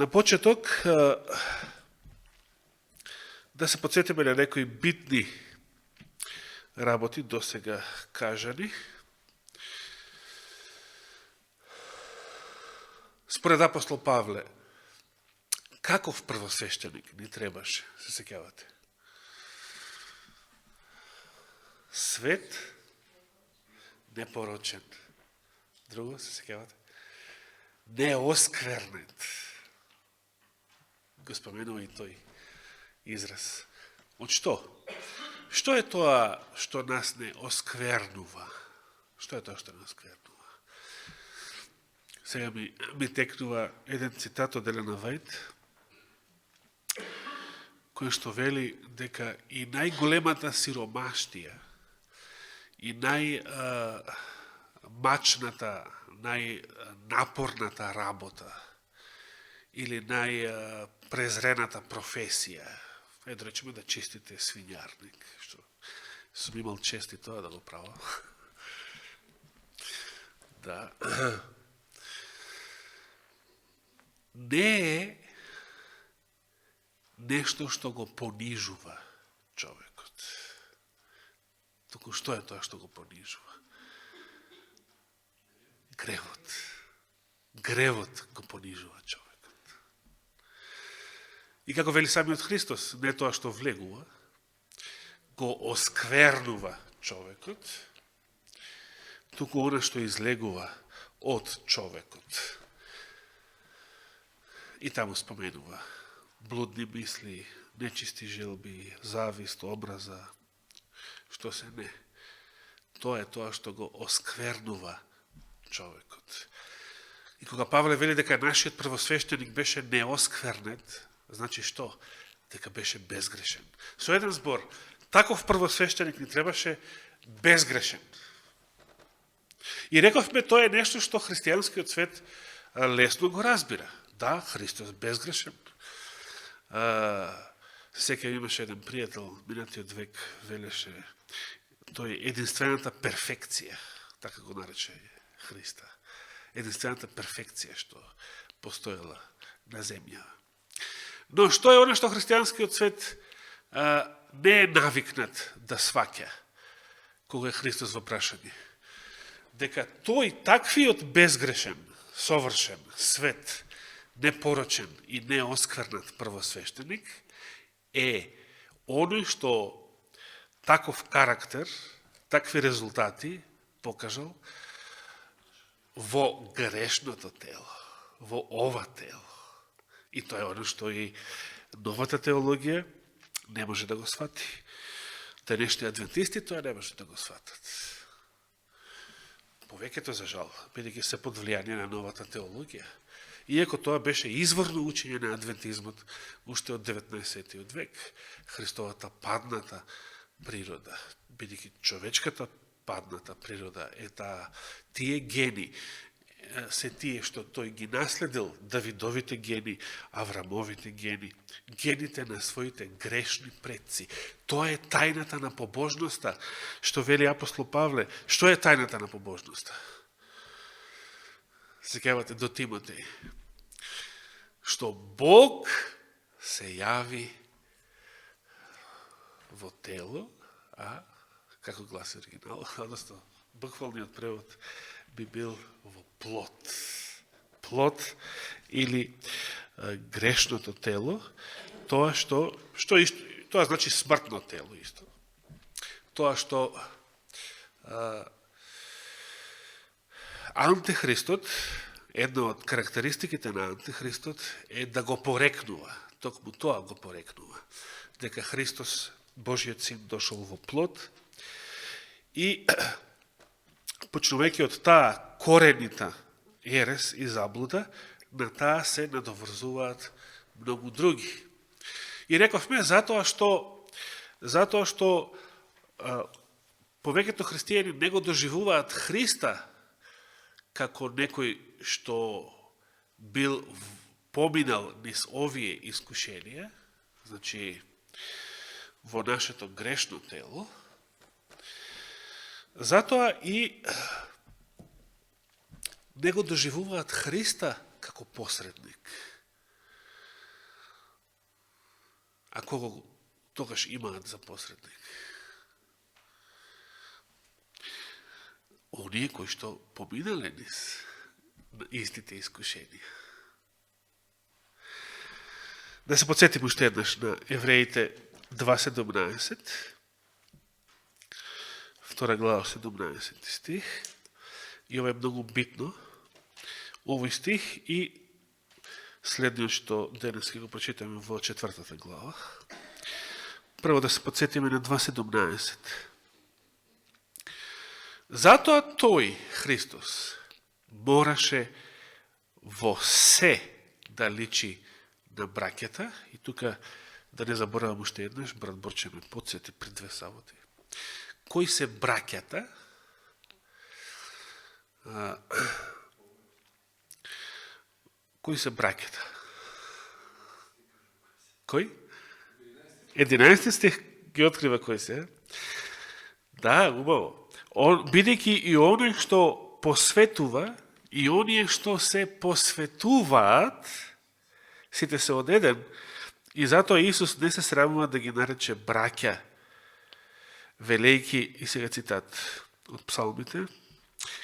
На почеток, да се подсетиме на некои битни работи досега кажани. Според апостол Павле, каков првосвещеник ни требаше, се сеќавате? Свет, непорочен. Друго, се сеќавате? Неосквернет. Го споменува и тој израз. Од што? Што е тоа што нас не осквернува? Што е тоа што не осквернува? Сега ми текнува еден цитат од Елена Вајд, кој што вели дека и најголемата сиромаштија, и најмачната, најнапорната работа, или најпрезрената професија, да речеме да чистите свињарник, што сум имал чест и тоа да го правам. Да. Не е нешто што го понижува човекот. Туку што е тоа што го понижува? Гревот. Гревот го понижува човекот. И како вели самиот Христос, не тоа што влегува, го осквернува човекот, туку она што излегува од човекот. И таму споменува блудни мисли, нечисти желби, завист, образа, што се не. Тоа е тоа што го осквернува човекот. И кога Павле вели дека нашиот првосвещеник беше неосквернет, значи што? Дека беше безгрешен. Со еден збор, таков првосвещеник ни требаше безгрешен. И рековме, тоа е нешто што христијанскиот свет лесно го разбира. Да, Христос безгрешен. Сека имаше еден пријател, минатиот век велеше, тој единствената перфекција, така го нарече Христа. Единствената перфекција што постоела на земја. Но што е оно што христијанскиот свет не е навикнат да сваќа кога е Христос во прашање? Дека тој таквиот безгрешен, совршен, свет, непорочен и неосквернат првосвещеник е оној што таков карактер, такви резултати покажал во грешното тело, во ова тело. И тоа е оно што и новата теологија не може да го свати. Денешни адвентисти тоа не може да го сватат. Повеќето за жал, бидејќи се под влијание на новата теологија. Иако тоа беше изворно учење на адвентизмот уште од 19. век, Христовата падната природа, бидејќи човечката падната природа е тие гени, се тие што тој ги наследил, Давидовите гени, Аврамовите гени, гените на своите грешни предци. Тоа е тајната на побожноста, што вели апостол Павле. Што е тајната на побожноста? Сеќавате до Тимотеј. Што Бог се јави во тело, а како гласи оригинал, одnosno буквалниот превод би бил во плот. Плот или грешното тело, тоа тоа значи смртно тело исто. Тоа што Антихристот, една од карактеристиките на Антихристот е да го порекнува, токму тоа го порекнува, дека Христос, Божиот син, дошол во плот и почнувајќи од таа коренита ерес и заблуда, на таа се надоврзуваат многу други. И рековме затоа што повеќето христијани не го доживуваат Христа како некој што бил поминал низ овие искушенија, значи во нашето грешно тело, затоа и не го доживуваат Христа како посредник. А кого тогаш имаат за посредник? Оние кои што поминале низ истите искушенија. Да се подсетим уште еднаш на Евреите 2.17, 2 глава 17 стих, и ова е многу битно, овој стих и следниот што денес ќе го прочитаме во 4 глава. Прво да се подсетиме на 2.17. Затоа тој, Христос, мораше во се да личи на браќата, и тука да не заборавам уште еднаш, брат Борче ме подсети пред 2 саботи. Кои се браќата? Кои се браќата? Кои? 11 стих ги открива кои се. Да, убаво. Бидејќи и оној што посветува, и оние што се посветуваат, сите се од еден, и затоа Исус не се срамува да ги нарече браќа, велејќи, и сега цитат од псалмите,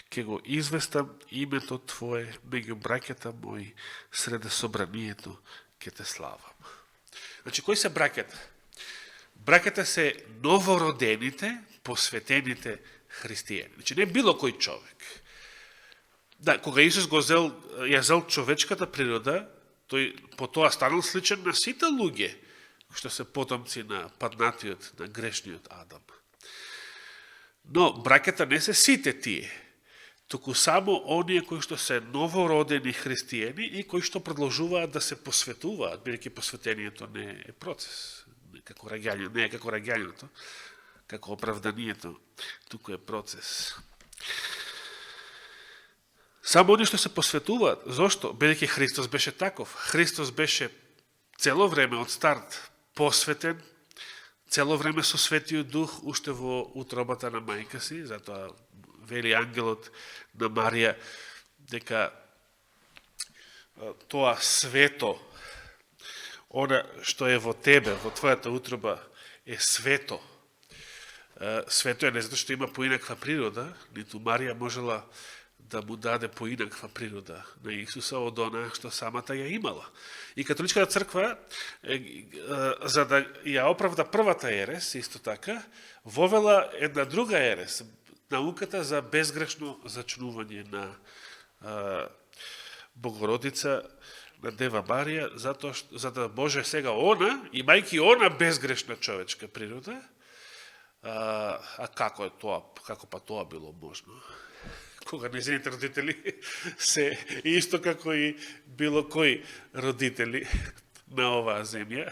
ке го известам името Твое меѓу браќата мои, среде собранието ке те славам. Значи, кои се браќата? Браќата се новородените, посветените христијани. Значи, не било кој човек. Да, кога Исус ја зел човечката природа, тој по тоа станал сличен на сите луѓе, што се потомци на паднатиот, на грешниот Адам. Но браќата не се сите тие, туку само оние кои што се новородени христијани и кои што продолжуваат да се посветуваат, бидејќи посветението не е процес, не е како раѓањето, како оправданието, туку е процес. Само они што се посветуваат. Зошто? Бидејќи Христос беше таков. Христос беше цело време од старт посветен, цело време со Светиот Дух уште во утробата на мајка си, затоа вели ангелот на Марија дека тоа свето, она што е во тебе, во твојата утроба, е свето. Свето е не затоа што има поинаква природа, ниту Марија можела да му даде поинаква природа на Исуса од она што самата ја имала. И католичката црква, за да ја оправда првата ерес, исто така, вовела една друга ерес, науката за безгрешно зачнување на Богородица, на Дева Марија, за да може сега она, имајќи она безгрешна човечка природа, како е тоа, како па тоа било можно? Кога незините родители се исто како и било кои родители на оваа земја,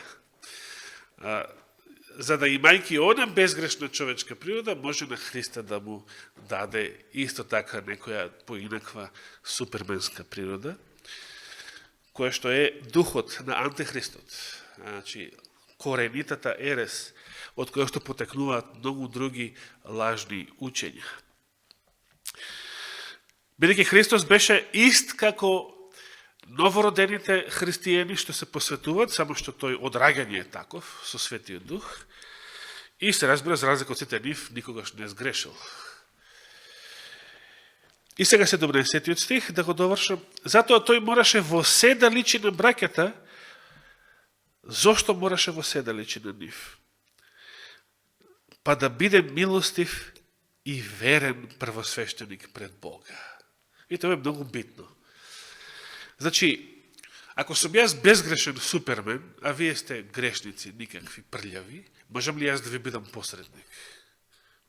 за да имајќи она безгрешна човечка природа, може на Христа да му даде исто така некоја поинаква суперменска природа, која што е духот на антихристот. Значи, коренитата ерес, од која што потекнуваат многу други лажни учења. Бидејќи Христос беше ист како новородените христијани што се посветуваат, само што тој од раѓање е таков, со Светиот Дух, и се разбира, за разлика од сите нив, никогаш не сгрешил. И сега 17 стих, да го довршам. Затоа тој мораше во се да личи на браќата. Зошто мораше во се да личи на нив? Па да биде милостив и верен првосвещеник пред Бога. И тоа е многу битно. Значи, ако сум јас безгрешен супермен, а вие сте грешници, никакви прљави, можам ли јас да ви бидам посредник?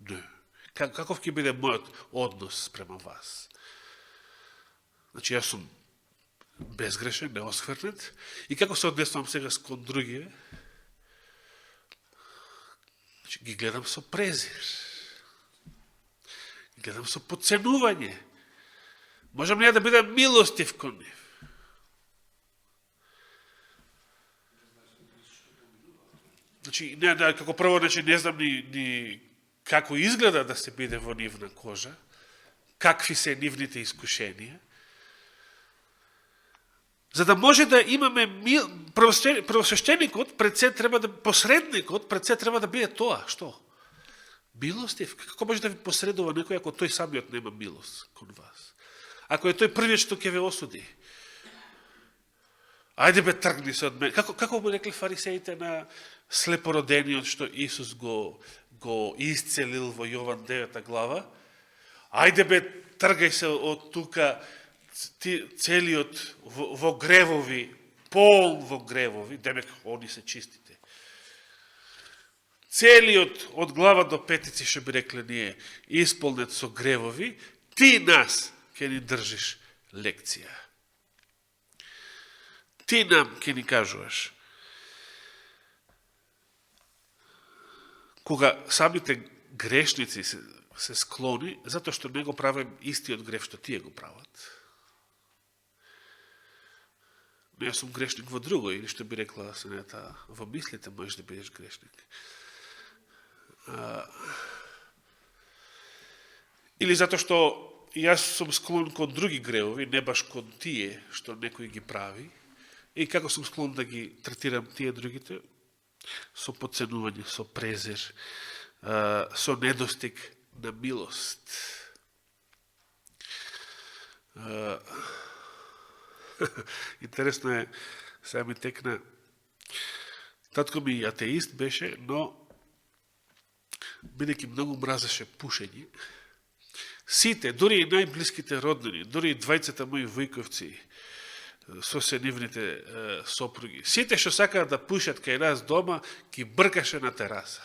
Не. Каков ќе биде мојот однос према вас? Значи, јас сум безгрешен, неосквернет, и како се однесувам сега кон другие? Значи, ги гледам со презир. Ги гледам со подценување. Можам ли ја да бидам милостив кон нив? Значи, како прво, не знам ни како изгледа да се биде во нивна кожа, какви се нивните искушенија, за да може да имаме првосвещеникот пред се треба да посредникот пред се треба да биде тоа, што? Милостив. Како може да ви посредува некој ако тој самиот нема милост кон вас? Ако е тој првиот што ќе ве осуди? Ајде бе, тргни се од мене. Како му рекли фарисеите на слепородениот што Исус го исцелил во Јован 9 глава? Ајде бе, тргај се од тука целиот во гревови, полн во гревови, демек они се чистите. Целиот од глава до петици, што би рекле ние, исполнет со гревови, ти нас ќе ни држиш лекција. Ти нам ќе ни кажуваш. Кога самите грешници се склони, затоа што не го правим истиот греф што тие го прават. Не сум грешник во друго, или што би рекла Сенета, во мислите можеш да бидеш грешник. Или затоа што јас сум склон кон други гревови, не баш кон тие што некој ги прави, и како сум склон да ги третирам тие другите, со подценување, со презир, со недостиг на милост. Интересно е, сега ми текна, татко ми атеист беше, но бидејќи многу мразеше пушење, сите, дури и најблиските роднини, дури и двајцата мои војковци, со се нивните сопруги, сите што сакаат да пушат кај нас дома, ги бркаше на тераса.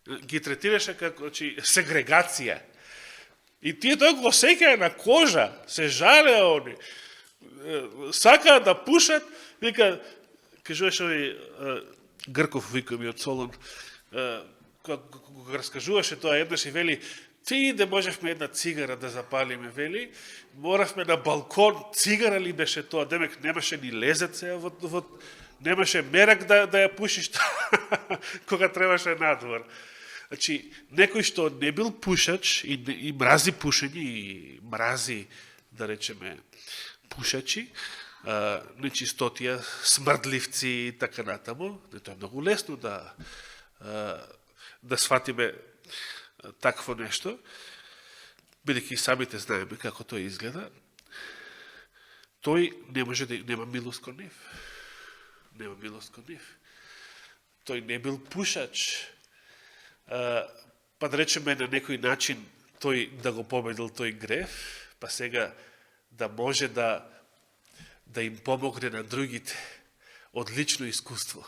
Ги третираше како сегрегација. И тие тоа го осеќаја на кожа, се жалеа они. Сакаат да пушат, вика, кажуваше овој Грков, вика ми од Солон, кога раскажуваше тоа еднаш и вели, ти да можевме една цигара да запалиме, вели, моравме на балкон, цигара ли беше тоа, демек немаше ни лезец, немаше мерак да ја пушиш кога требаше надвор. Значи, некој што не бил пушач и мрази пушење, и мрази, да речеме, пушачи, нечистотија, смрдливци и така натаму, тоа е многу лесно да сватиме такво нешто, бидејќи самите знаеме како тоа изгледа, тој не може да нема милост кон нив. Нема милост кон нив. Тој не бил пушач, па да речеме на некој начин тој да го победил тој греф, па сега да може да им помогне на другите од лично искуство.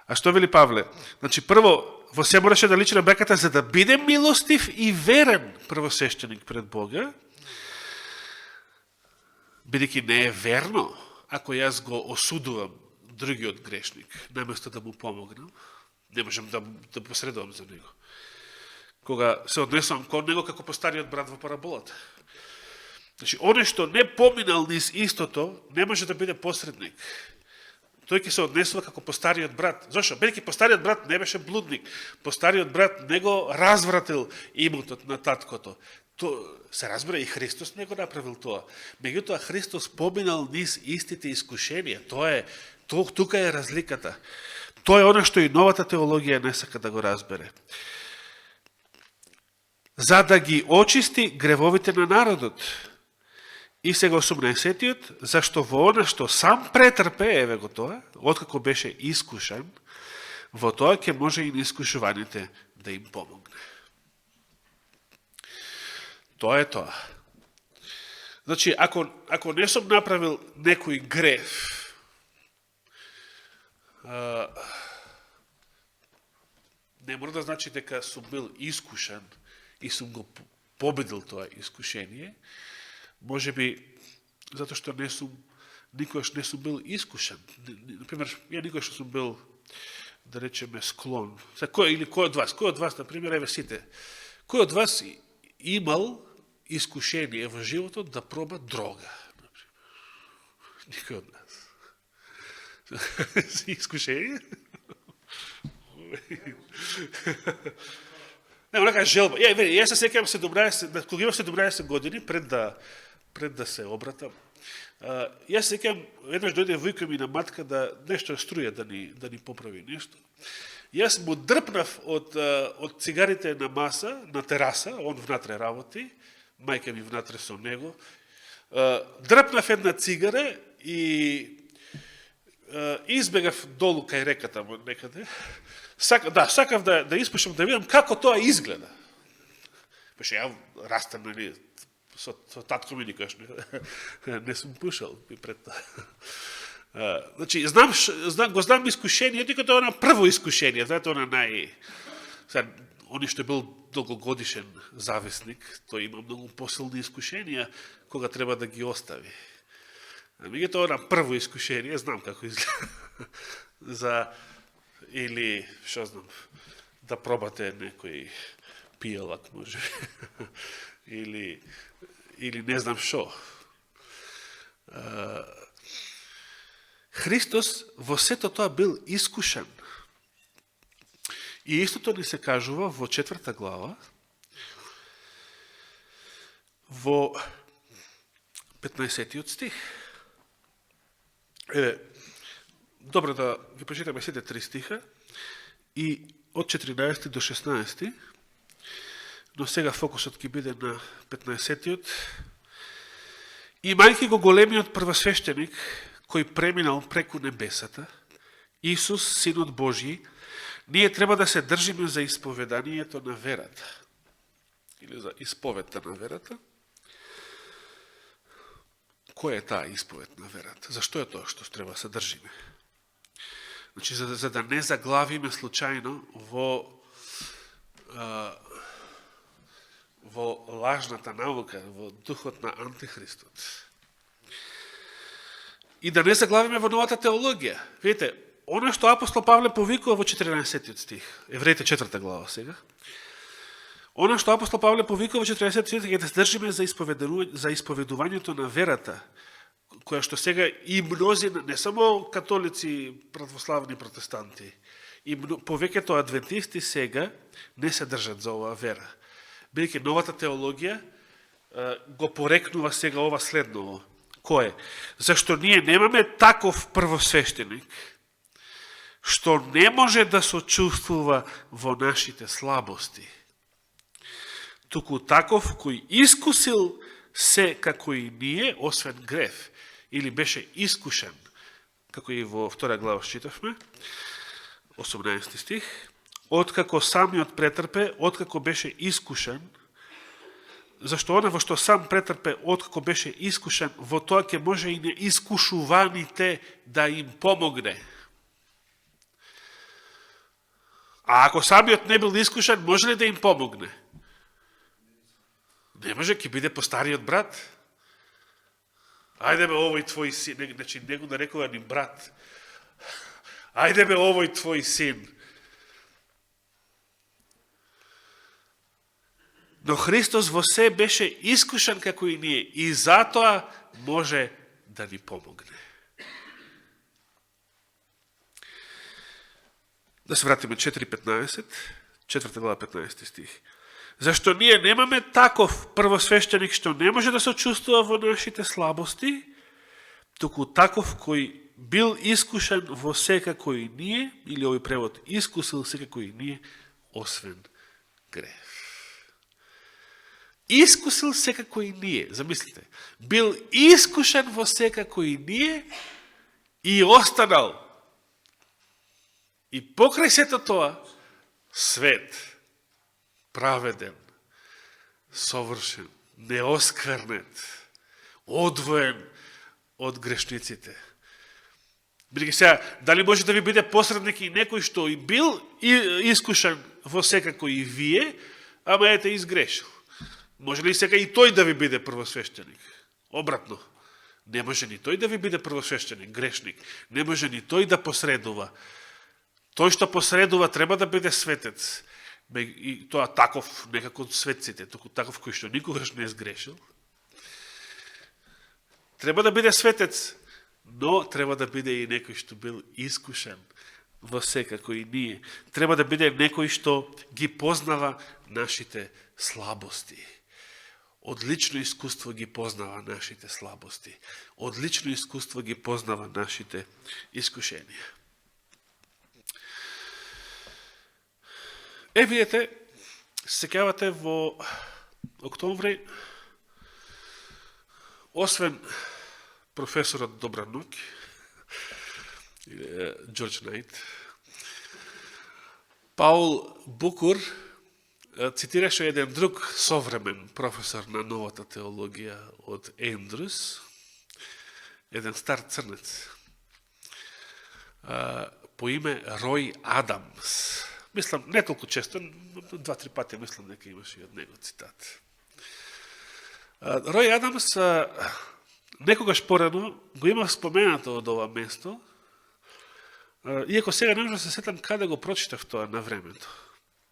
А што вели Павле? Значи, прво, во се мораше да личи на браката за да биде милостив и верен првосвещеник пред Бога, бидејќи не е верно, ако јас го осудувам другиот грешник, наместо да му помогнам, не можам да посредувам за него. Кога се однесувам кон него како по стариот брат во параболата. Значи, оне што не поминал низ истото, не може да биде посредник. Тој ќе се однесува како по стариот брат. Зошто? Бидејќи по стариот брат не беше блудник. По стариот брат не го развратил имотот на таткото. Се разбира, и Христос не го направил тоа. Меѓутоа, Христос поминал низ истите искушенија. Тука е разликата. Тоа е оно што и новата теологија не сака да го разбере. За да ги очисти гревовите на народот. И сега 18-тиот, зашто во она што сам претрпе, еве го тоа, откако беше искушан, во тоа ќе може и на искушуваните да им помогне. Тоа е тоа. Значи, ако не сум направил некој греф, не мора да значи дека сум бил искушан и сум го победил тоа искушение, може би, затоа што никогаш не сум бил искушен. Например, ја никогаш сум бил, да речеме, склон. Или кој од вас, например, еве сите, кој од вас имал искушение во животот да проба дрога? Никој од нас. Искушение? Не, онака желба. Јас се сеќавам кога имав 17 години, пред да се обратам, Јас секам, еднаш дојде вујка ми на матка да нешто струја да ни поправи нешто. Јас му дрпнав од цигарите на маса, на тераса, он внатре работи, мајка ми внатре со него. Дрпнав една цигара и избегав долу кај реката некаде. Сакав да испушам, да видам како тоа изгледа. Пеше ја растам, нели, со татко ми никош не сум пушал пред тоа. Значи, го знам искушението, и като она прво искушение, знаете, она они што бил долгогодишен зависник, тој има многу посилни искушенија кога треба да ги остави. Меѓутоа, она прво искушение, знам како изгледа. Или, што знам, да пробате некој пијалак, може. Или не знам шо. Христос во сето тоа бил искушен. И истото ни се кажува во 4 глава, во 15 стих. Добро да ги прочитаме сите 3 стиха, и од 14 до 16, но сега фокусот ќе биде на 15-тиот. Имајќи го големиот првосвещеник, кој преминал преку небесата, Исус, Синот Божји, ние треба да се држиме за исповеданието на верата. Или за исповедта на верата. Која е таа исповед на верата? Зашто е тоа што треба да се држиме? Значи, за да не заглавиме случајно во лажната наука, во духот на антихристот. И да не заглавиме во новата теологија. Видите, оно што апостол Павле повикува во 14 стих, Евреите 4 глава сега, оно што апостол Павле повикува во 14 стих е да се држиме за исповедувањето на верата, која што сега и мнози, не само католици, православни протестанти, и повеќето адвентисти сега не се држат за оваа вера. Бидејќи новата теологија го порекнува сега ова следново. Кое? Зашто ние немаме таков првосвещеник, што не може да сочувствува во нашите слабости, туку таков кој искусил се како и ние, освен грев, или беше искушен, како и во 2 глава читавме, 18 стих, откако самиот претрпе, откако беше искушен, зашто она во што сам претрпе, откако беше искушен, во тоа ќе може и неискушуваните да им помогне. А ако самиот не бил искушен, може ли да им помогне? Не може, ќе биде постариот брат. Ајде бе, овој твој син, значи не го нарекува ни брат. Ајде бе, овој твој син. Но Христос во се беше искушен како и ние, и затоа може да ни помогне. Да се вратиме 4.15, 4 глава 15 стих. Зашто ние немаме таков првосвещеник што не може да се чувствува во нашите слабости, туку таков кој бил искушен во се како и ние, или овој превод, искусил се како и ние, освен грев. Искусил се како и ние, замислите, бил искушен во се како и ние и останал. И покрај сето тоа, свет, праведен, совршен, неосквернет, одвоен од грешниците. Бидејќи сега, дали може да ви биде посредник и некој што и бил искушен во секако и вие, ама ете изгрешил? Може ли сега и тој да ви биде првосвещеник? Обратно, не може ни тој да ви биде првосвещеник, грешник. Не може ни тој да посредува. Тој што посредува треба да биде светец. И тоа таков, некако светците, туку таков кој што никогаш не сгрешил. Треба да биде светец, но треба да биде и некој што бил искушен во се како и ние. Треба да биде некој што ги познава нашите слабости. од лично искуство ги познава нашите слабости. Од лично искуство ги познава нашите искушенија. Видете, сеќавате во октомври, освен професорот Добранук, Джордж Найт, Паул Букур цитираше еден друг современ професор на новата теологија од Ендрус, еден стар црнец, по име Рој Адамс. Мислам, не толку често, 2-3 пати мислам дека имаше и од него цитат. Рој Адамс некогаш порано го има споменато од ова место, иако сега не можам да се сетам каде го прочитав тоа на времето.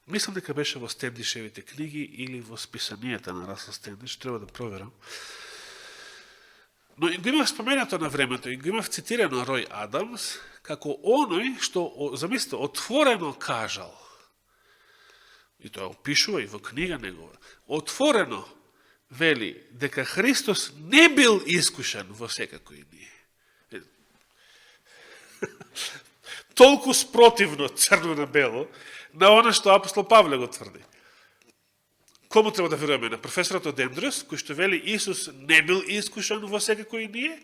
Мислам дека беше во Стендишевите книги или во списанијата на Расел Стендиш, треба да проверам. Но го имав споменато на времето и го имав цитирано Рој Адамс како оној што, замислите, отворено кажал, и тоа опишува и во книга негова, отворено вели дека Христос не бил искушен во секако и ние. Толку спротивно, црно на бело, на оно што апостол Павле го тврди. Кому треба да веруваме? На професорот од Ендрус, кој што вели Исус не бил искушен во секако и ние,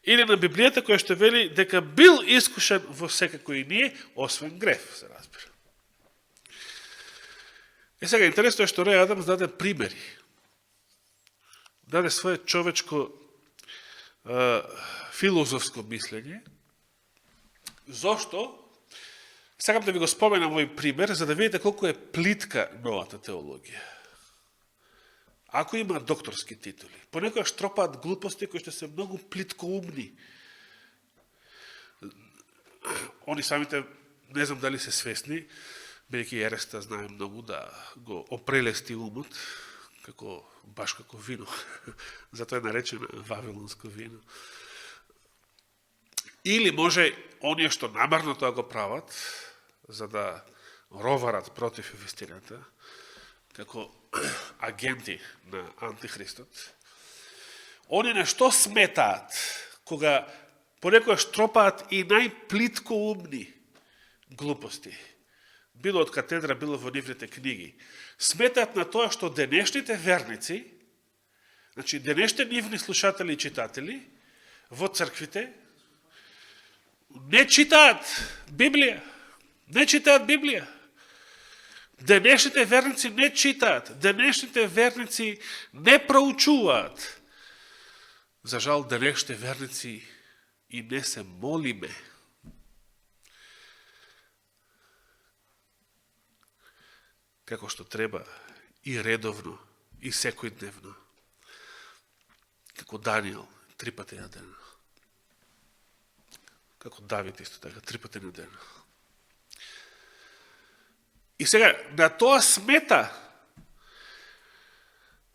или на Библијата која што вели дека бил искушен во секако и ние, освен греф, се разбира. Сега, интересно е што Рој Адамс даде примери. Даде своје човечко филозофско мислење. Зошто? Сакам да ви го споменам овој пример, за да видите колку е плитка новата теологија. Ако има докторски титули, понекогаш тропаат глупости кои што се многу плитко умни. Они самите, не знам дали се свесни, бејќи Ереста знае многу да го опрелести умот, баш како вино. Затоа е наречено вавилонско вино. Или може оние што намерно тоа го прават, за да роварат против вистината, како агенти на Антихристот, оние нешто сметаат, кога понекогаш тропаат и најплитко умни глупости, било од катедра, било во нивните книги, сметаат на тоа што денешните верници, значи денешните нивни слушатели и читатели, во црквите, не читаат Библија. Не читаат Библија. Денешните верници не читаат. Денешните верници не проучуваат. За жал, денешните верници и не се молиме. Како што треба и редовно, и секојдневно. Како Данијел, 3 пати на ден. Како Давид исто така, 3 пати на ден. И сега, на тоа смета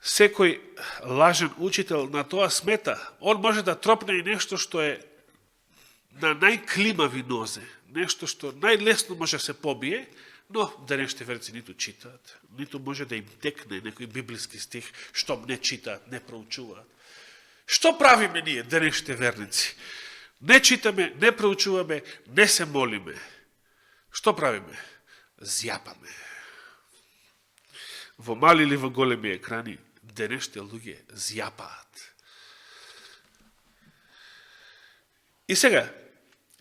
секој лажен учител, на тоа смета, он може да тропне и нешто што е на најклимави нозе, нешто што најлесно може да се побие, но денешните верници ниту читаат, ниту може да им текне некој библиски стих, што не читаат, не проучуваат. Што правиме ние, денешните верници? Не читаме, не проучуваме, не се молиме. Што правиме? Зјапаме. Во мали или во големи екрани, денешните луѓе зјапаат. И сега,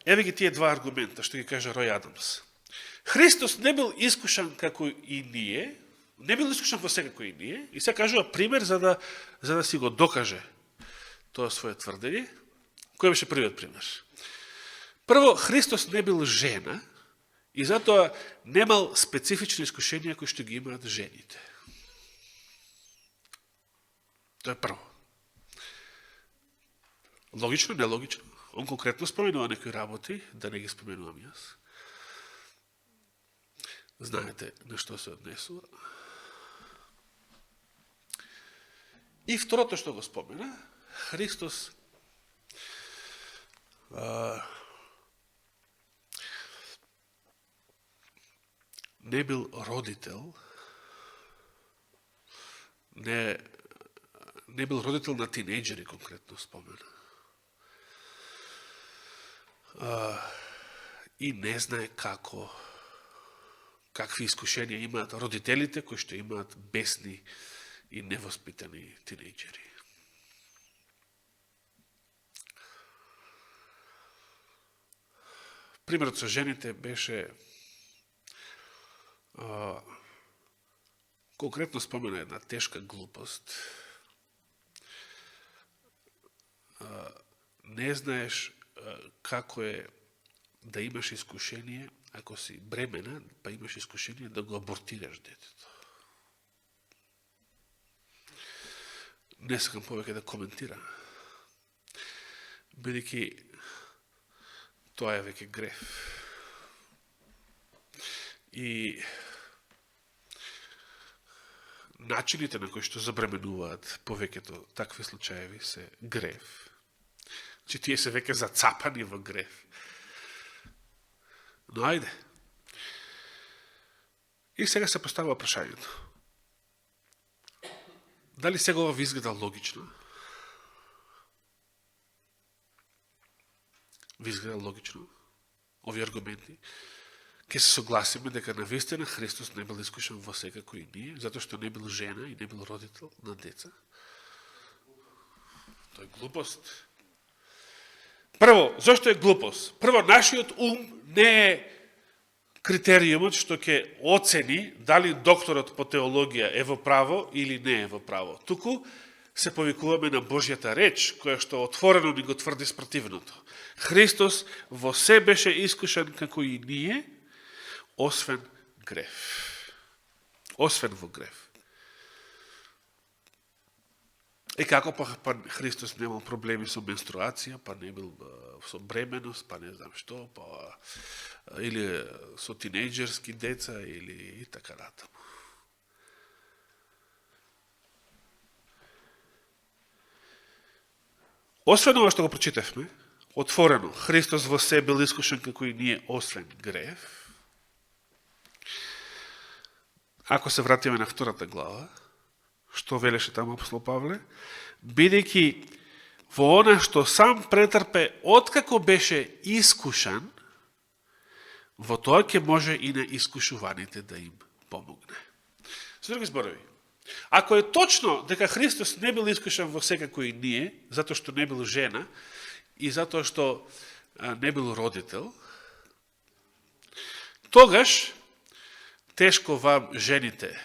еве ги тие два аргумента, што ги кажа Рој Адамс. Христос не бил искушан како и ние, не бил искушан во секако и ние, и сега кажува пример за да си го докаже тоа своје тврдење. Кој беше првиот пример? Прво, Христос не бил жена и затоа немал специфични искушенија кои што ги имаат жените. Тоа е прво. Логично, нелогично. Он конкретно споменува некои работи, да не ги споменувам јас. Знаете на што се однесува. И второто што го спомена, Христос не бил родител, не не бил родител на тинејџери, конкретно спомена. И не знае какви искушенија имаат родителите кои што имаат бесни и невоспитани тинејџери. Примерот со жените беше конкретно спомена една тешка глупост. Не знаеш како е да имаш искушение, ако си бремена, па имаш искушение да го абортираш детето. Не сакам повеќе да коментирам, бидејќи тоа е веќе греф. И начините на кои што забременуваат повеќето такви случаеви се греф. Че тие се веќе зацапани во греф. Но ајде. И сега се поставува прашањето. Дали сега ова ви изгледа логично? Ви изгледа логично? Ови аргументи? Ке се согласиме дека навистина Христос не бил искушен во секако и ние, затоа што не бил жена и не бил родител на деца. Тоа е глупост. Прво, зашто е глупост? Прво, нашиот ум не е критериумот што ќе оцени дали докторот по теологија е во право или не е во право. Туку се повикуваме на Божјата реч, која што отворено ни го тврди спротивното. Христос во се беше искушен како и ние, освен греф. Освен во греф. И како па Христос немал проблеми со менструација, па не бил со бременост, па не знам што, па или со тинејџерски деца, или и така натаму. Освен ова што го прочитавме, отворено, Христос во се бил искушен како и ние, освен греф. Ако се вратиме на втората глава, што велеше таму апостол Павле, бидејќи во она што сам претрпе откако беше искушан, во тоа ќе може и на искушуваните да им помогне. Со други зборови, ако е точно дека Христос не бил искушан во секако и ние, затоа што не бил жена и затоа што не бил родител, тогаш тешко вам жените.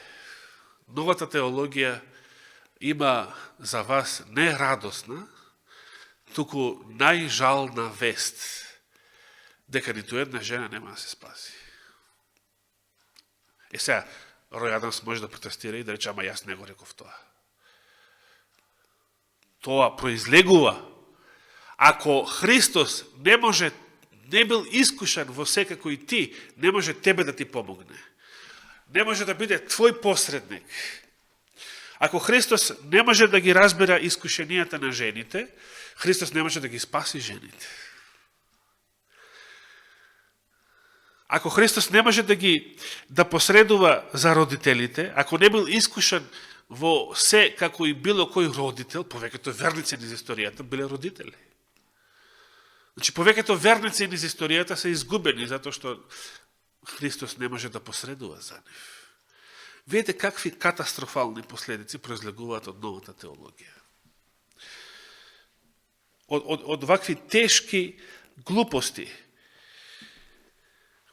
Новата теологија има за вас не радосна, туку најжална вест, дека ниту една жена нема да се спаси. Сега, Рој Адамс може да протестира и да рече, ама јас не го реков тоа. Тоа произлегува. Ако Христос не бил искушан во секако и ти, не може тебе да ти помогне. Не може да биде твој посредник. Ако Христос не може да ги разбира искушенијата на жените, Христос не може да ги спаси жените. Ако Христос не може да посредува за родителите, ако не бил искушан во се како и било кој родител, повеќето верници низ историјата биле родители. Значи, повеќето верници низ историјата се изгубени, затоа што Христос не може да посредува за нив. Видите какви катастрофални последици произлегуваат од новата теологија. Од вакви тешки глупости,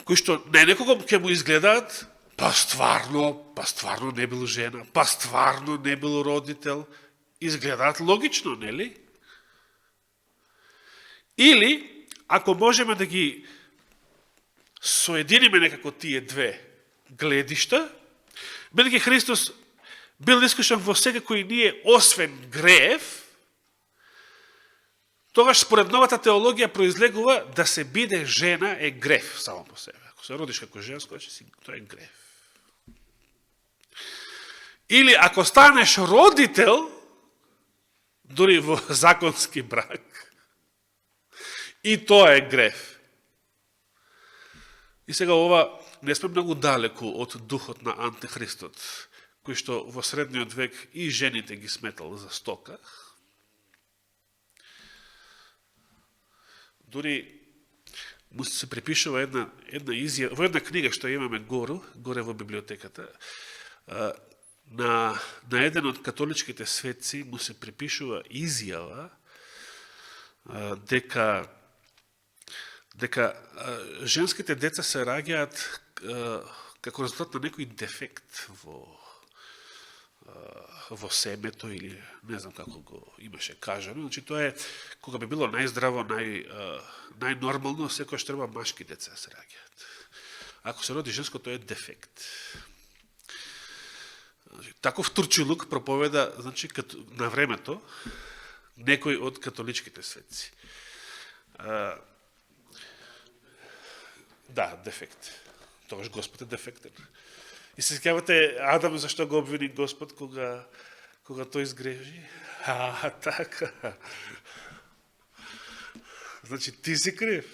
кои што на некого ќе му изгледаат, па стварно не бил жена, па стварно не бил родител, изгледаат логично, нели? Или, ако можеме да ги соединиме некако тие две гледишта, бидејќи Христос бил искушен во секако и ние, освен грев, тогаш според новата теологија произлегува да се биде жена е грев само по себе. Ако се родиш како женско, тоа е грев. Или ако станеш родител, дури во законски брак, и тоа е грев. И сега ова не сме многу далеку од духот на антихристот, кој што во средниот век и жените ги сметал за стока. Дури му се припишува една изјава, во една книга што имаме горе во библиотеката, на еден од католичките светци му се припишува изјава дека женските деца се раѓаат како резултат на некој дефект во семето или не знам како го имаше кажано. Значи тоа е кога би било најздраво, најнормално, секојаш треба машки деца да се раѓаат. Ако се роди женско, тоа е дефект. Значи, таков турчилук проповеда, значи, на времето некој од католичките светци. Да, дефект. Тогаш Господ е дефектен. И се сеќавате Адам зашто го обвини Господ кога тој изгрежи? Така. Значи ти си крив.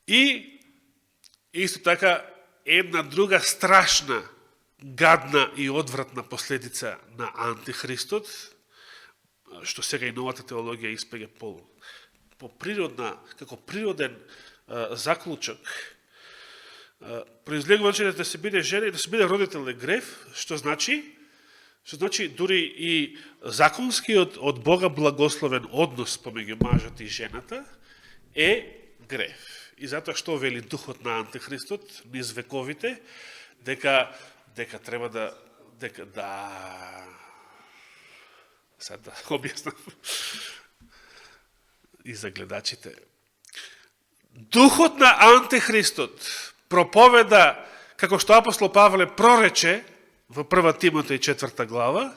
И исто така една друга страшна, гадна и одвратна последица на Антихристот, што сега и новата теологија испеге како природен заклучок, произлегува да се биде жена и да се биде родител е грев, што значи дури и законскиот од Бога благословен однос помеѓу мажот и жената е грев. И затоа што вели духот на Антихристот низ вековите, дека треба да сега да објаснам и за гледачите. Духот на Антихристот проповеда, како што апостол Павле прорече во 1 Тимотеј 4 глава.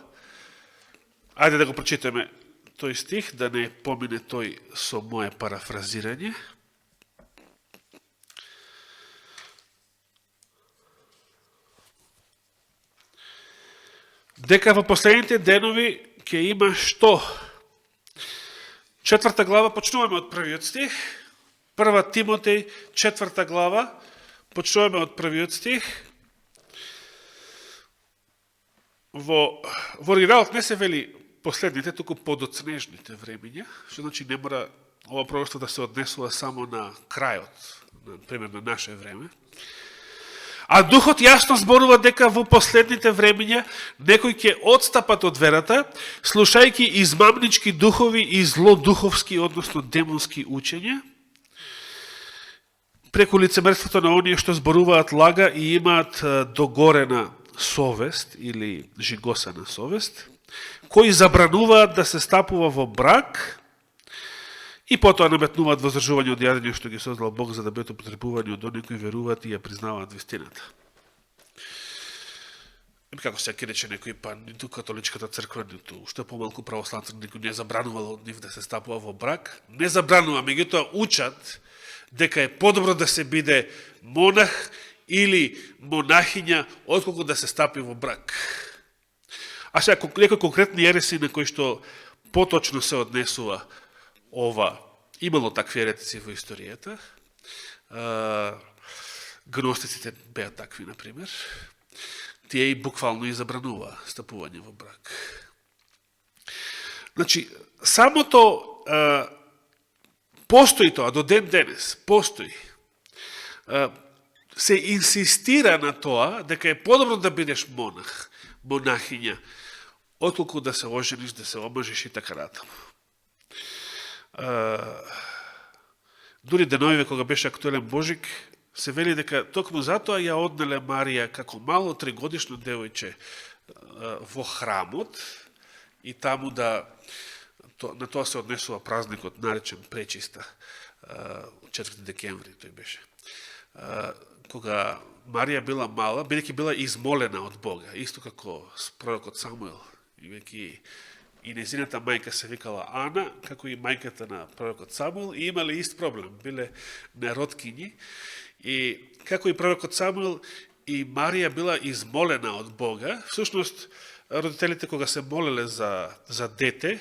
Ајде да го прочитаме тој стих, да не помине тој со моје парафразирање. Дека во последните денови ќе има што? 4 глава, почнуваме од првиот стих. 1 Тимотеј 4 глава, почнуваме од првиот стих. Во оригиналот не се вели последните, туку подоцнежните времења, што значи не мора ова пророќство да се однесува само на крајот, например на наше време. А Духот јасно зборува дека во последните времења некои ќе одстапат од верата, слушајќи измамнички духови и злодуховски, односно демонски учења, преку лицемерството на оние што зборуваат лага и имаат догорена совест или жигосана совест, кои забрануваат да се стапува во брак и потоа наметнуваат воздржување од јадење што ги создал Бог за да бидат употребувани од оние кои веруваат и ја признаваат вистината. Како се ќе рече некој, па ниту католичката црква, ниту уште помалку православци, никој не забранувал од нив да се стапува во брак, не забранува, меѓутоа учат дека е подобро да се биде монах или монахиња, отколку да се стапи во брак. А сега некои конкретни ереси на кои што поточно се однесува ова, имало такви еретици во историјата. Гностиците беа такви, например. Тие и буквално и забранува стапување во брак. Значи, самото постои тоа, до ден денес, постои. Се инсистира на тоа дека е подобро да бидеш монах, монахиња, отколку да се ожениш, да се омажиш и така натаму. Дури деновиве кога беше актуелен Божик, се вели дека токму затоа ја однеле Марија како мало 3-годишно девојче во храмот и таму на тоа се однесува празникот наречен Пречиста, 4 декември тој беше. Кога Марија била мала, бидејќи била измолена од Бога, исто како пророкот Самуил, и незината мајка се викала Ана, како и мајката на пророкот Самуил, и имале ист проблем, биле нероткињи, и како и пророкот Самуил, и Марија била измолена од Бога. Всушност, родителите кога се молеле за дете,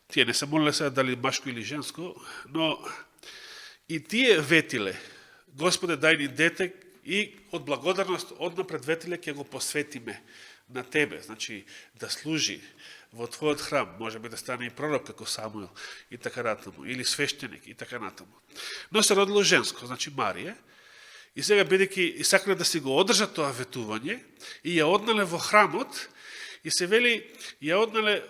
тие не се молеле сега дали машко или женско, но и тие ветиле, Господе, дај ни дете и од благодарност однапред ветеле ќе го посветиме на тебе, значи да служи во твојот храм, може би да стане и пророк како Самуил и така натаму, или свештеник и така натаму. Но се родило женско, значи Марија, и сега бидејќи сакале да си го одржат тоа ветување, и ја однале во храмот, и се вели, ја однале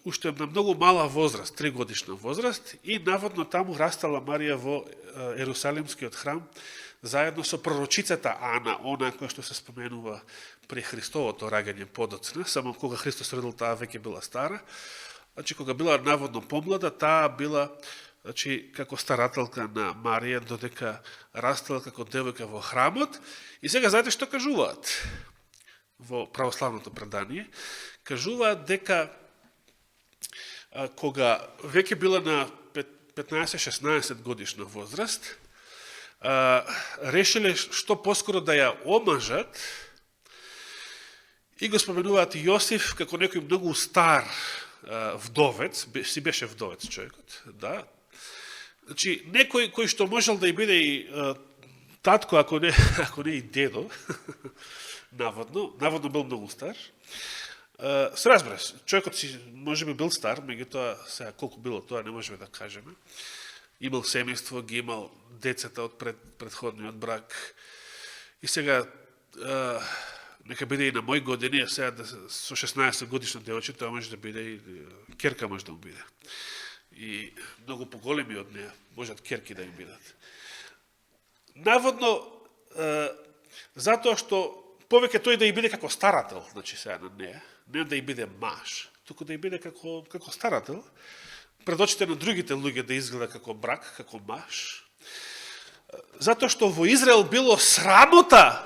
уште на многу мала возраст, 3 годишна возраст, и наводно таму растала Марија во Ерусалимскиот храм, заедно со пророчицата Ана, она која што се споменува при Христовото раѓање подоцна, само кога Христос родил, таа веќе била стара. Значи, кога била наводно помлада, таа била, значи, како старателка на Марија, додека растала како девојка во храмот. И сега, знаете што кажуваат во православното предание? Кажуваат дека кога веќе била на 15-16 годишна возраст, решиле што поскоро да ја омажат и го споменуваат Јосиф како некој многу стар вдовец, си беше вдовец човекот, да. Значи, некој кој што можел да и биде и татко, ако не и дедо, наводно бил многу стар. Се разбира, човекот си може би бил стар, меѓутоа сега колку било тоа не можеме да кажеме. Имал семејство, ги имал децата од предходниот брак. И сега, нека биде и на мој години, а сега со 16 годишна девојче, тоа може да биде и керка може да му биде. И многу поголеми од неја, можат керки да им бидат. Наводно, затоа што повеќе тој да и биде како старател, значи сега на неја, не да и биде маж, туку да и биде како старател, пред очите на другите луѓе да изгледа како брак, како маж. Затоа што во Израел било срамота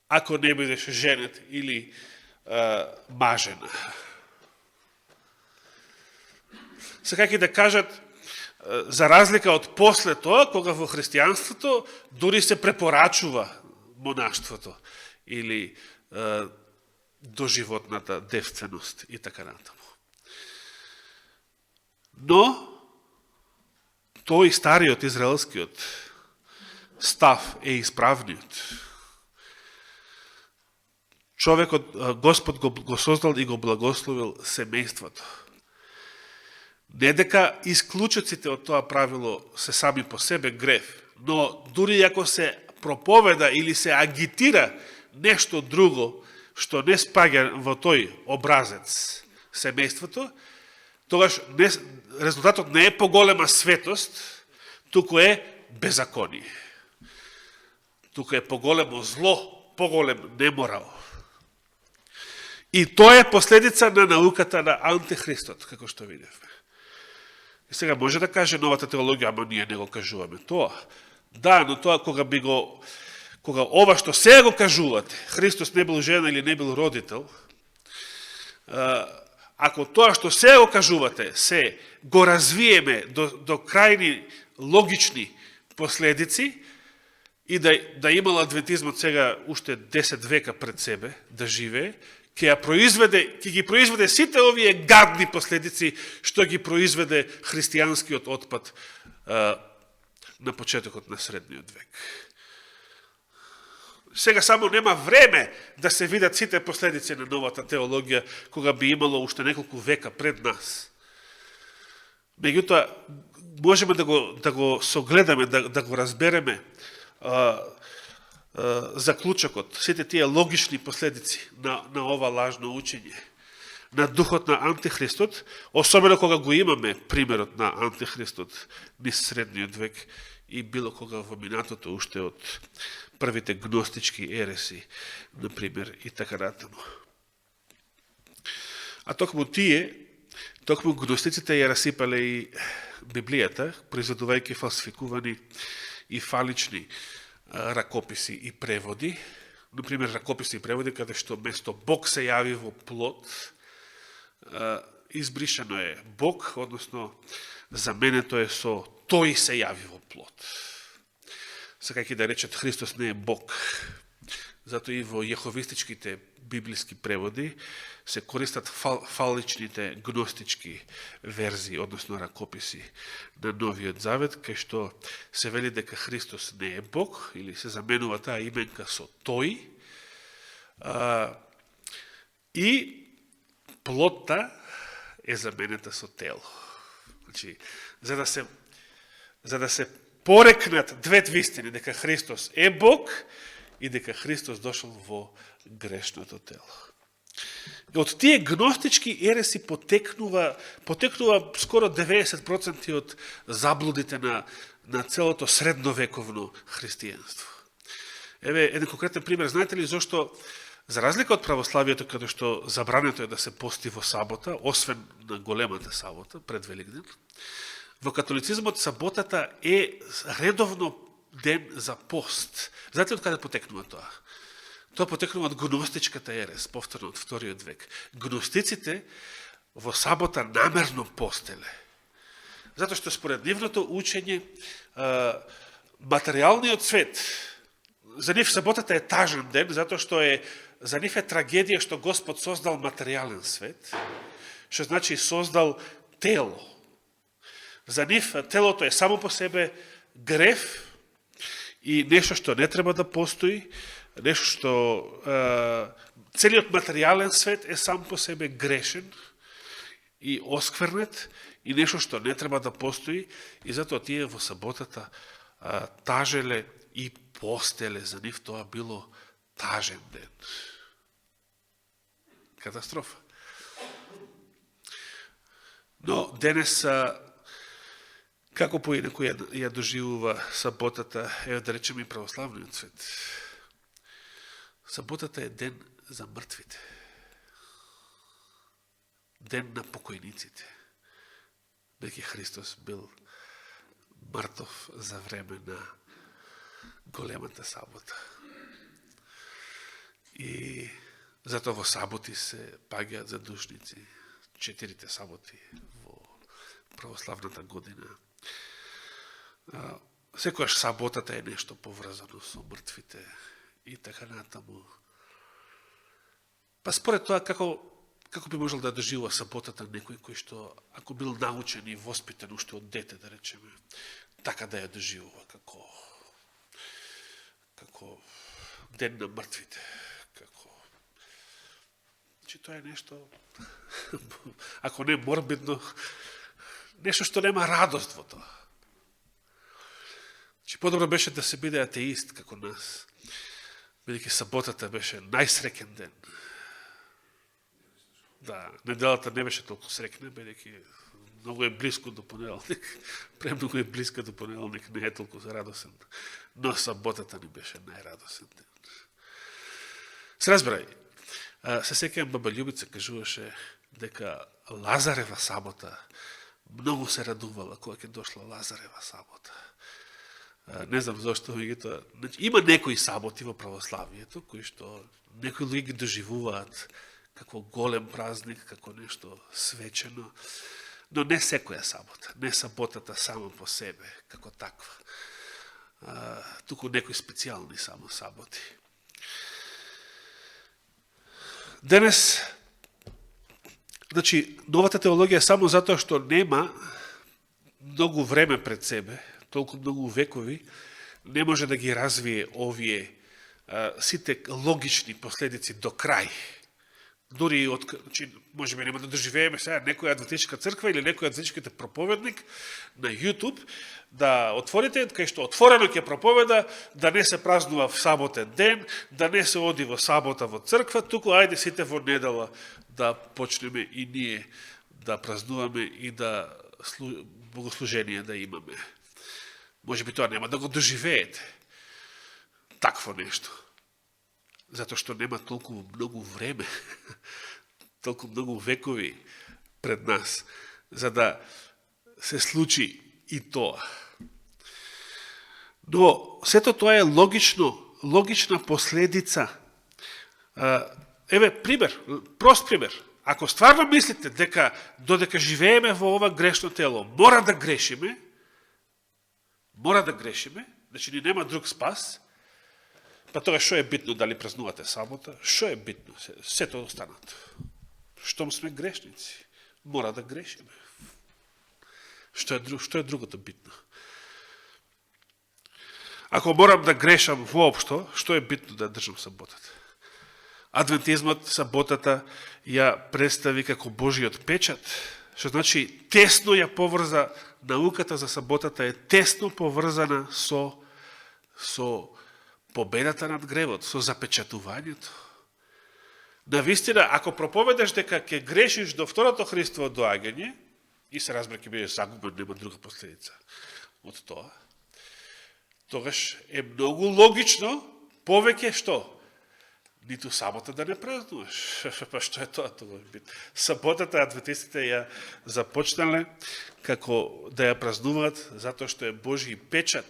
ако не бидеш женет или мажена. Секаки да кажат, за разлика од после тоа, кога во христијанството дури се препорачува монаштвото или доживотната девственост и така натаму. Но, тој стариот израелскиот став е исправниот. Човекот, Господ го создал и го благословил семејството. Не дека исклучоците од тоа правило се сами по себе грев, но дури ако се проповеда или се агитира нешто друго што не спаѓа во тој образец семејството, тогаш резултатот не е поголема светост, туку е беззаконие. Туку е поголемо зло, поголем неморал. И тоа е последица на науката на антихристот, како што видевме. И сега може да каже новата теологија, ама ние не го кажуваме тоа. Да, но тоа кога ова што сега го кажувате, Христос не бил жена или не бил родител, ако тоа што сега го кажувате се го развиеме до крајни логични последици и да имал адвентизмот сега уште 10 века пред себе да живее, ќе ги произведе сите овие гадни последици што ги произведе христијанскиот отпад на почетокот на средниот век. Сега само нема време да се видат сите последици на новата теологија, кога би имало уште неколку века пред нас. Меѓутоа, можеме да го согледаме, да го разбереме заклучокот, сите тие логични последици на ова лажно учење, на духот на антихристот, особено кога го имаме примерот на антихристот низ средниот век и било кога во минатото уште од првите гностички ереси, например, и така натаму. А токму гностиците ја расипале и Библијата, произведувајќи фалсификувани и фалични ракописи и преводи. Например, ракописи и преводи каде што место Бог се јави во плод, избришено е Бог, односно заменето е со тој се јави во плод. Сакајќи да речат Христос не е Бог, Зато и во јеховистичките библиски преводи се користат фаличните гностички верзии, односно ракописи на Новиот Завет, кај што се вели дека Христос не е Бог, или се заменува таа именка со тој, и плотта е заменета со тело. Значи, за да се порекнат двете вистини, дека Христос е Бог и дека Христос дошол во грешното тело. И од тие гностички ереси потекнува скоро 90% од заблудите на целото средновековно христијанство. Еве еден конкретен пример, знаете ли зошто, за разлика од православието, каде што забрането е да се пости во сабота, освен на големата сабота, пред Великден, во католицизмот саботата е редовно ден за пост. Знаете од каде потекнува тоа? Тоа потекнува од гностичката ерес, повторно од вториот век. Гностиците во сабота намерно постеле. Затоа што според нивното учење, материјалниот свет, за нив саботата е тажен ден, затоа што за нив е трагедија што Господ создал материјален свет, што значи создал тело. За нив телото е само по себе грев и нешто што не треба да постои, нешто што целиот материјален свет е сам по себе грешен и осквернет и нешто што не треба да постои, и затоа тие во саботата тажеле и постеле. За нив тоа било тажен ден. Катастрофа. Но денес како поинаку ја доживува саботата, да речеме и православниот свет. Саботата е ден за мртвите. Ден на покојниците. Веќе Христос бил мртов за време на големата сабота. И затоа во саботи се паѓаат задушници. 4 саботи во православната година. Секојаш саботата е нешто поврзано со мртвите и така натаму. Па според тоа, како би можел да доживува саботата некој кој што, ако бил научен и воспитан уште од дете, да речеме, така да ја доживува како ден на мртвите. Значи, тоа е нешто, ако не морбидно, нешто што нема радост во тоа. Значи, подобро беше да се биде атеист како нас, бидејќи саботата беше најсреќен ден. Да, неделата не беше толку среќна, бидејќи многу е близко до понеделник, премногу е близка до понеделник, не е толку радосен, но саботата ни беше најрадосен ден. Се разбирај, се сеќавам баба Љубица кажуваше дека Лазарева сабота многу се радувала кога ќе дошла Лазарева сабота. Не знам зашто, има некои саботи во православието кои што некои луѓе ги доживуваат како голем празник, како нешто свечено, но не секоја сабота, не саботата само по себе, како таква. Туку некои специјални само саботи. Денес, значи, новата теологија само затоа што нема многу време пред себе, толку многу векови, не може да ги развие овие сите логични последици до крај. Дури, значи, може би нема да доживееме сега некоја адвентичка црква или некој адвентичките проповедник на YouTube, да отворите, кај што отворено ќе проповеда, да не се празнува в саботен ден, да не се оди во сабота во црква, туку ајде сите во недела да почнеме и ние да празнуваме и да богослужение да имаме. Може би тоа нема да го доживеете. Такво нешто. Затоа што нема толку многу време, толку многу векови пред нас, за да се случи и тоа. Но сето тоа е логична последица. Еве пример, прост пример. Ако стварно мислите дека додека живееме во ова грешно тело, мора да грешиме, значи ни нема друг спас, Па тоа што е битно, дали празнувате сабота? Што е битно? Сето останато. Штом сме грешници, мора да грешиме. Што е другото битно? Ако морам да грешам воопшто, што е битно да држам саботата? Адвентизмот саботата ја представи како Божиот печат, што значи тесно ја поврза, науката за саботата е тесно поврзана со победата над гревот, со запечатувањето. Навистина, ако проповедаш дека ќе грешиш до второто Христово доаѓање, и се разбира ќе бидеш загубен, нема друга последица од тоа, тогаш е многу логично, повеќе што? Ниту сабота да не празнуваш. Па што е тоа? Саботата адвентистите ја започнале како да ја празнуваат затоа што е Божи печат,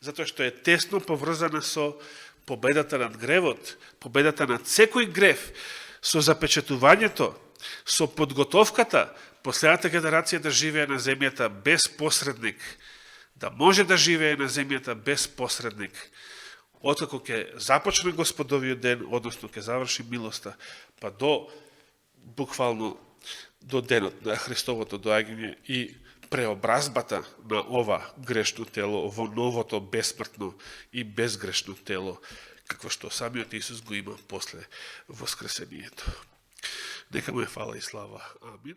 затоа што е тесно поврзана со победата над гревот, победата над секој грев, со запечатувањето, со подготовката последната генерација да живее на земјата без посредник, да може да живее на земјата без посредник, откако ќе започне Господовиот ден, односно ќе заврши милоста, па до буквално до денот на Христовото доаѓање и преобразбата на ова грешно тело во новото бесмртно и безгрешно тело, какво што самиот Исус го има после воскресението. Нека му е фала и слава. Амин.